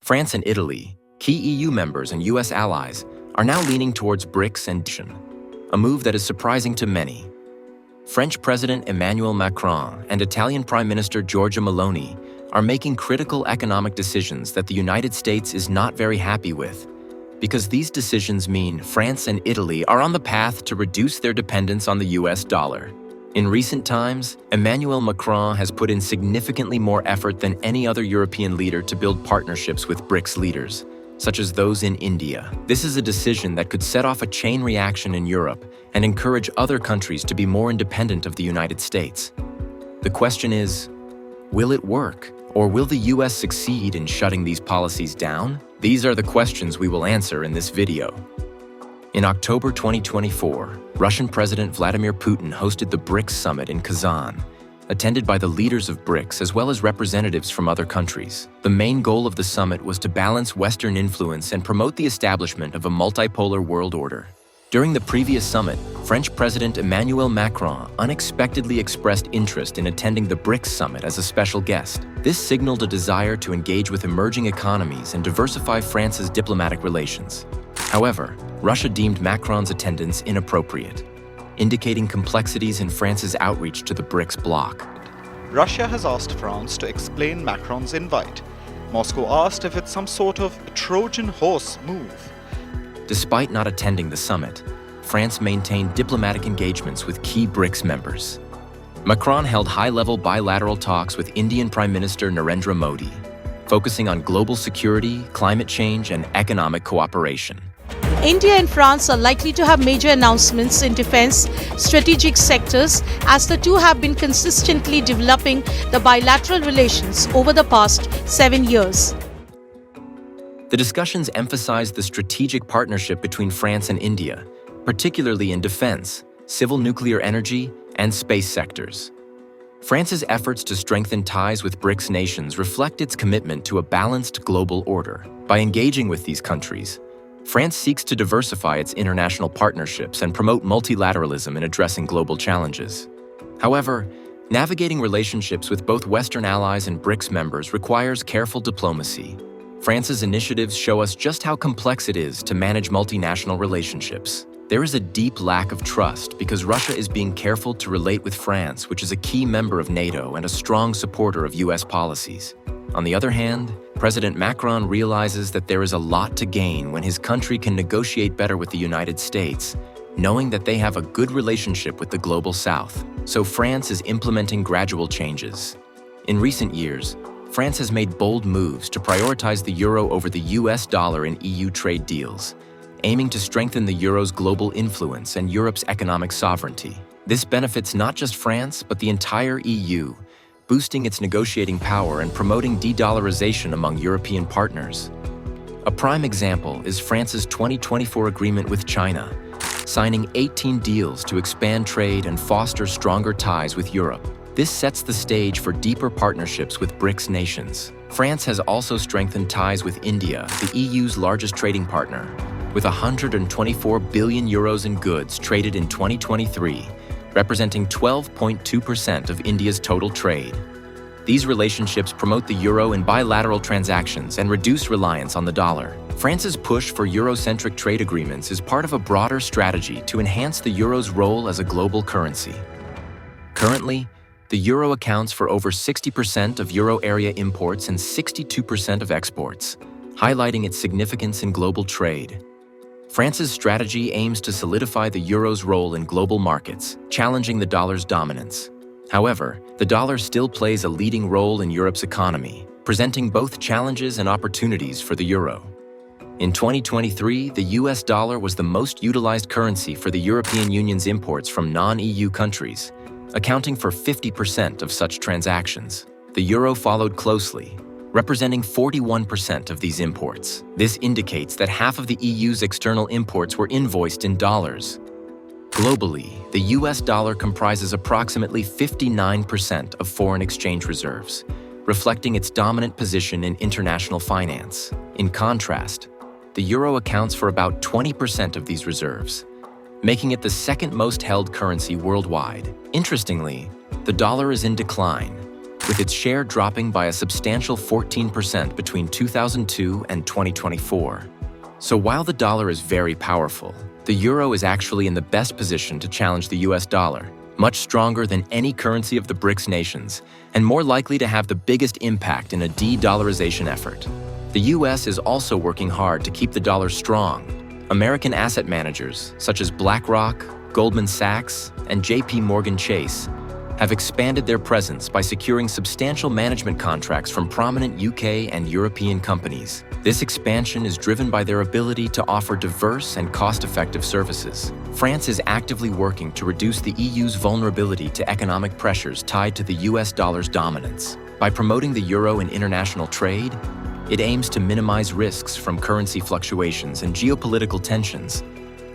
France and Italy, key EU members and US allies, are now leaning towards BRICS and a move that is surprising to many. French President Emmanuel Macron and Italian Prime Minister Giorgia Meloni are making critical economic decisions that the United States is not very happy with, because these decisions mean France and Italy are on the path to reduce their dependence on the US dollar. In recent times, Emmanuel Macron has put in significantly more effort than any other European leader to build partnerships with BRICS leaders, such as those in India. This is a decision that could set off a chain reaction in Europe and encourage other countries to be more independent of the United States. The question is, will it work? Or will the US succeed in shutting these policies down? These are the questions we will answer in this video. In October 2024, Russian President Vladimir Putin hosted the BRICS summit in Kazan, attended by the leaders of BRICS as well as representatives from other countries. The main goal of the summit was to balance Western influence and promote the establishment of a multipolar world order. During the previous summit, French President Emmanuel Macron unexpectedly expressed interest in attending the BRICS summit as a special guest. This signaled a desire to engage with emerging economies and diversify France's diplomatic relations. However, Russia deemed Macron's attendance inappropriate, indicating complexities in France's outreach to the BRICS bloc. Russia has asked France to explain Macron's invite. Moscow asked if it's some sort of Trojan horse move. Despite not attending the summit, France maintained diplomatic engagements with key BRICS members. Macron held high-level bilateral talks with Indian Prime Minister Narendra Modi, focusing on global security, climate change, and economic cooperation. India and France are likely to have major announcements in defense strategic sectors, as the two have been consistently developing the bilateral relations over the past 7 years. The discussions emphasized the strategic partnership between France and India, particularly in defense, civil nuclear energy, and space sectors. France's efforts to strengthen ties with BRICS nations reflect its commitment to a balanced global order. By engaging with these countries, France seeks to diversify its international partnerships and promote multilateralism in addressing global challenges. However, navigating relationships with both Western allies and BRICS members requires careful diplomacy. France's initiatives show us just how complex it is to manage multinational relationships. There is a deep lack of trust because Russia is being careful to relate with France, which is a key member of NATO and a strong supporter of US policies. On the other hand, President Macron realizes that there is a lot to gain when his country can negotiate better with the United States, knowing that they have a good relationship with the Global South. So France is implementing gradual changes. In recent years, France has made bold moves to prioritize the euro over the US dollar in EU trade deals, aiming to strengthen the euro's global influence and Europe's economic sovereignty. This benefits not just France, but the entire EU, boosting its negotiating power and promoting de-dollarization among European partners. A prime example is France's 2024 agreement with China, signing 18 deals to expand trade and foster stronger ties with Europe. This sets the stage for deeper partnerships with BRICS nations. France has also strengthened ties with India, the EU's largest trading partner, with 124 billion euros in goods traded in 2023, representing 12.2% of India's total trade. These relationships promote the euro in bilateral transactions and reduce reliance on the dollar. France's push for Eurocentric trade agreements is part of a broader strategy to enhance the euro's role as a global currency. Currently, the euro accounts for over 60% of euro area imports and 62% of exports, highlighting its significance in global trade. France's strategy aims to solidify the euro's role in global markets, challenging the dollar's dominance. However, the dollar still plays a leading role in Europe's economy, presenting both challenges and opportunities for the euro. In 2023, the US dollar was the most utilized currency for the European Union's imports from non-EU countries, accounting for 50% of such transactions. The euro followed closely, representing 41% of these imports. This indicates that half of the EU's external imports were invoiced in dollars. Globally, the US dollar comprises approximately 59% of foreign exchange reserves, reflecting its dominant position in international finance. In contrast, the euro accounts for about 20% of these reserves, making it the second most held currency worldwide. Interestingly, the dollar is in decline, with its share dropping by a substantial 14% between 2002 and 2024. So while the dollar is very powerful, the euro is actually in the best position to challenge the US dollar, much stronger than any currency of the BRICS nations, and more likely to have the biggest impact in a de-dollarization effort. The US is also working hard to keep the dollar strong. American asset managers, such as BlackRock, Goldman Sachs, and JP Morgan Chase, have expanded their presence by securing substantial management contracts from prominent UK and European companies. This expansion is driven by their ability to offer diverse and cost-effective services. France is actively working to reduce the EU's vulnerability to economic pressures tied to the US dollar's dominance. By promoting the euro in international trade, it aims to minimize risks from currency fluctuations and geopolitical tensions,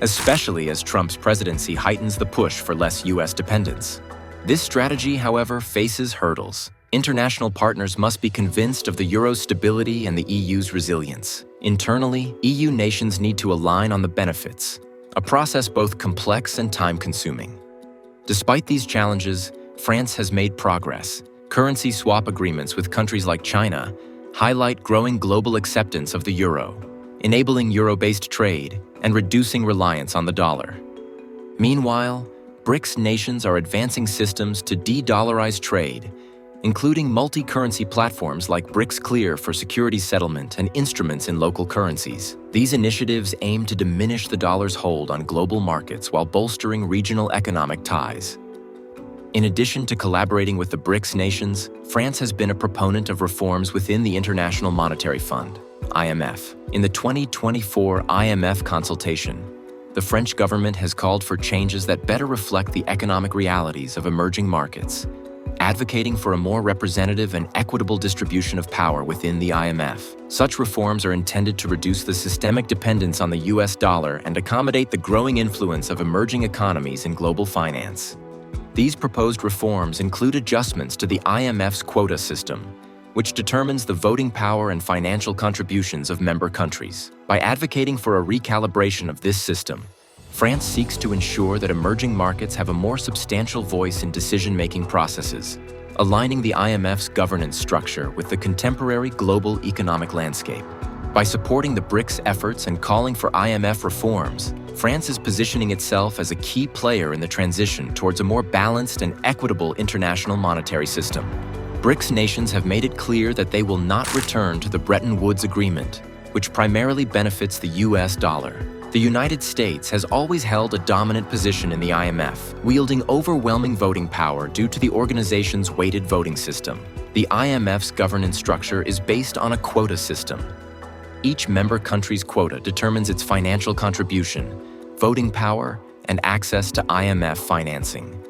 especially as Trump's presidency heightens the push for less US dependence. This strategy, however, faces hurdles. International partners must be convinced of the euro's stability and the EU's resilience. Internally, EU nations need to align on the benefits, a process both complex and time-consuming. Despite these challenges, France has made progress. Currency swap agreements with countries like China highlight growing global acceptance of the euro, enabling euro-based trade and reducing reliance on the dollar. Meanwhile, BRICS nations are advancing systems to de-dollarize trade, including multi-currency platforms like BRICS Clear for securities settlement and instruments in local currencies. These initiatives aim to diminish the dollar's hold on global markets while bolstering regional economic ties. In addition to collaborating with the BRICS nations, France has been a proponent of reforms within the International Monetary Fund, IMF. In the 2024 IMF consultation, the French government has called for changes that better reflect the economic realities of emerging markets, advocating for a more representative and equitable distribution of power within the IMF. Such reforms are intended to reduce the systemic dependence on the US dollar and accommodate the growing influence of emerging economies in global finance. These proposed reforms include adjustments to the IMF's quota system, which determines the voting power and financial contributions of member countries. By advocating for a recalibration of this system, France seeks to ensure that emerging markets have a more substantial voice in decision-making processes, aligning the IMF's governance structure with the contemporary global economic landscape. By supporting the BRICS efforts and calling for IMF reforms, France is positioning itself as a key player in the transition towards a more balanced and equitable international monetary system. BRICS nations have made it clear that they will not return to the Bretton Woods Agreement, which primarily benefits the US dollar. The United States has always held a dominant position in the IMF, wielding overwhelming voting power due to the organization's weighted voting system. The IMF's governance structure is based on a quota system. Each member country's quota determines its financial contribution, voting power, and access to IMF financing.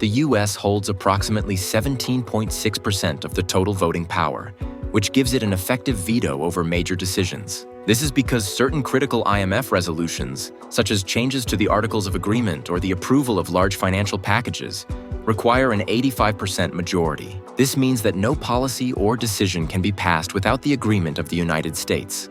The US holds approximately 17.6% of the total voting power, which gives it an effective veto over major decisions. This is because certain critical IMF resolutions, such as changes to the Articles of Agreement or the approval of large financial packages, require an 85% majority. This means that no policy or decision can be passed without the agreement of the United States.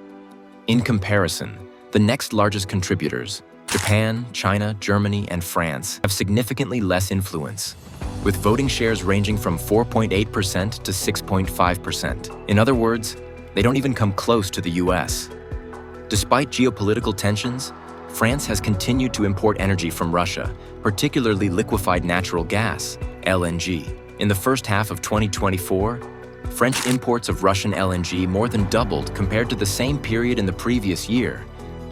In comparison, the next largest contributors, Japan, China, Germany, and France, have significantly less influence, with voting shares ranging from 4.8% to 6.5%. In other words, they don't even come close to the US. Despite geopolitical tensions, France has continued to import energy from Russia, particularly liquefied natural gas, LNG. In the first half of 2024, French imports of Russian LNG more than doubled compared to the same period in the previous year,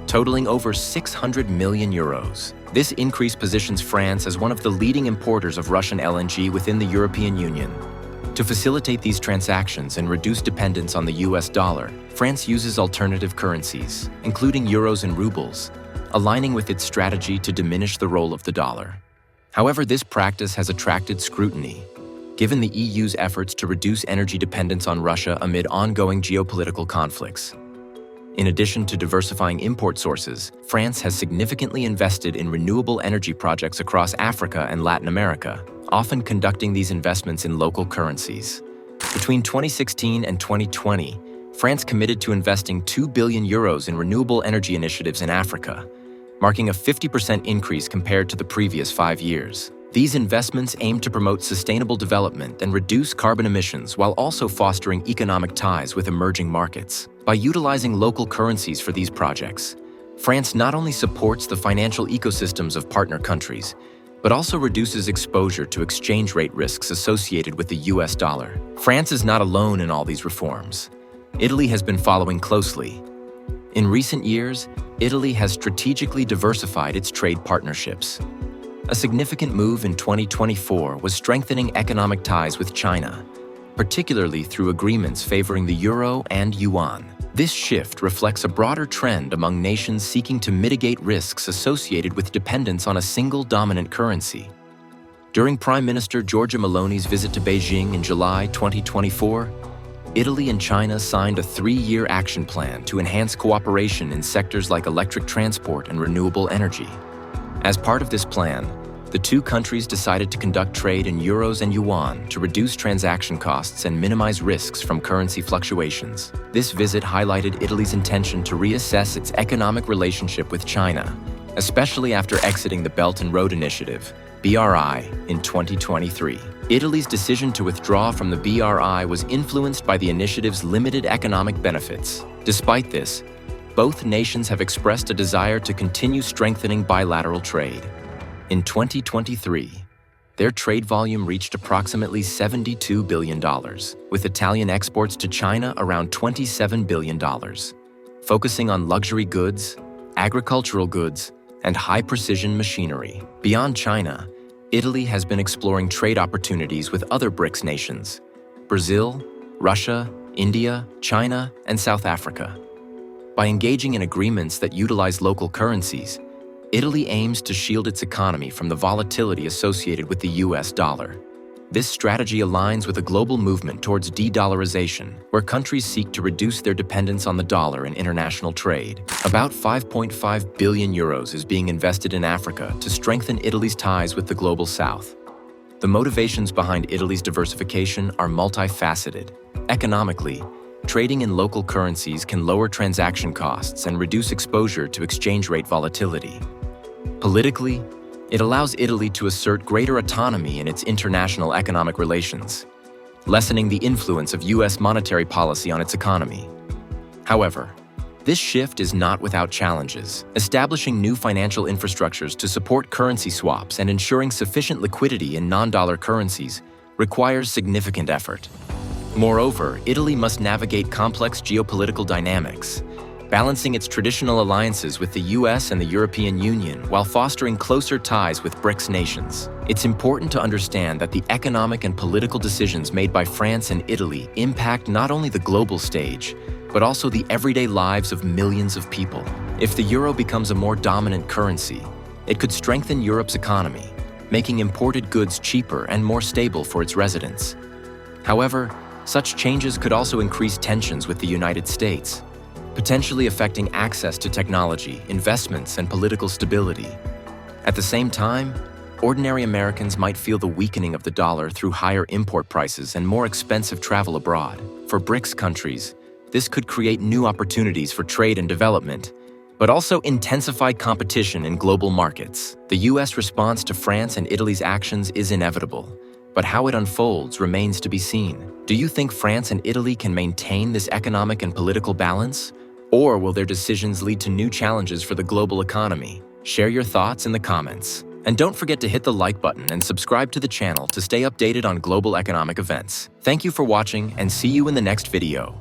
totaling over 600 million euros. This increase positions France as one of the leading importers of Russian LNG within the European Union. To facilitate these transactions and reduce dependence on the US dollar, France uses alternative currencies, including euros and rubles, aligning with its strategy to diminish the role of the dollar. However, this practice has attracted scrutiny, given the EU's efforts to reduce energy dependence on Russia amid ongoing geopolitical conflicts. In addition to diversifying import sources, France has significantly invested in renewable energy projects across Africa and Latin America, often conducting these investments in local currencies. Between 2016 and 2020, France committed to investing 2 billion euros in renewable energy initiatives in Africa, marking a 50% increase compared to the previous 5 years. These investments aim to promote sustainable development and reduce carbon emissions while also fostering economic ties with emerging markets. By utilizing local currencies for these projects, France not only supports the financial ecosystems of partner countries, but also reduces exposure to exchange rate risks associated with the US dollar. France is not alone in all these reforms. Italy has been following closely. In recent years, Italy has strategically diversified its trade partnerships. A significant move in 2024 was strengthening economic ties with China, particularly through agreements favoring the euro and yuan. This shift reflects a broader trend among nations seeking to mitigate risks associated with dependence on a single dominant currency. During Prime Minister Giorgia Meloni's visit to Beijing in July 2024, Italy and China signed a 3-year action plan to enhance cooperation in sectors like electric transport and renewable energy. As part of this plan, the two countries decided to conduct trade in euros and yuan to reduce transaction costs and minimize risks from currency fluctuations. This visit highlighted Italy's intention to reassess its economic relationship with China, especially after exiting the Belt and Road Initiative, BRI, in 2023. Italy's decision to withdraw from the BRI was influenced by the initiative's limited economic benefits. Despite this, both nations have expressed a desire to continue strengthening bilateral trade. In 2023, their trade volume reached approximately $72 billion, with Italian exports to China around $27 billion, focusing on luxury goods, agricultural goods, and high-precision machinery. Beyond China, Italy has been exploring trade opportunities with other BRICS nations: Brazil, Russia, India, China, and South Africa. By engaging in agreements that utilize local currencies, Italy aims to shield its economy from the volatility associated with the US dollar. This strategy aligns with a global movement towards de-dollarization, where countries seek to reduce their dependence on the dollar in international trade. About 5.5 billion euros is being invested in Africa to strengthen Italy's ties with the global south. The motivations behind Italy's diversification are multifaceted. Economically, trading in local currencies can lower transaction costs and reduce exposure to exchange rate volatility. Politically, it allows Italy to assert greater autonomy in its international economic relations, lessening the influence of US monetary policy on its economy. However, this shift is not without challenges. Establishing new financial infrastructures to support currency swaps and ensuring sufficient liquidity in non-dollar currencies requires significant effort. Moreover, Italy must navigate complex geopolitical dynamics, balancing its traditional alliances with the US and the European Union while fostering closer ties with BRICS nations. It's important to understand that the economic and political decisions made by France and Italy impact not only the global stage, but also the everyday lives of millions of people. If the euro becomes a more dominant currency, it could strengthen Europe's economy, making imported goods cheaper and more stable for its residents. However, such changes could also increase tensions with the United States, potentially affecting access to technology, investments, and political stability. At the same time, ordinary Americans might feel the weakening of the dollar through higher import prices and more expensive travel abroad. For BRICS countries, this could create new opportunities for trade and development, but also intensify competition in global markets. The US response to France and Italy's actions is inevitable, but how it unfolds remains to be seen. Do you think France and Italy can maintain this economic and political balance? Or will their decisions lead to new challenges for the global economy? Share your thoughts in the comments. And don't forget to hit the like button and subscribe to the channel to stay updated on global economic events. Thank you for watching and see you in the next video.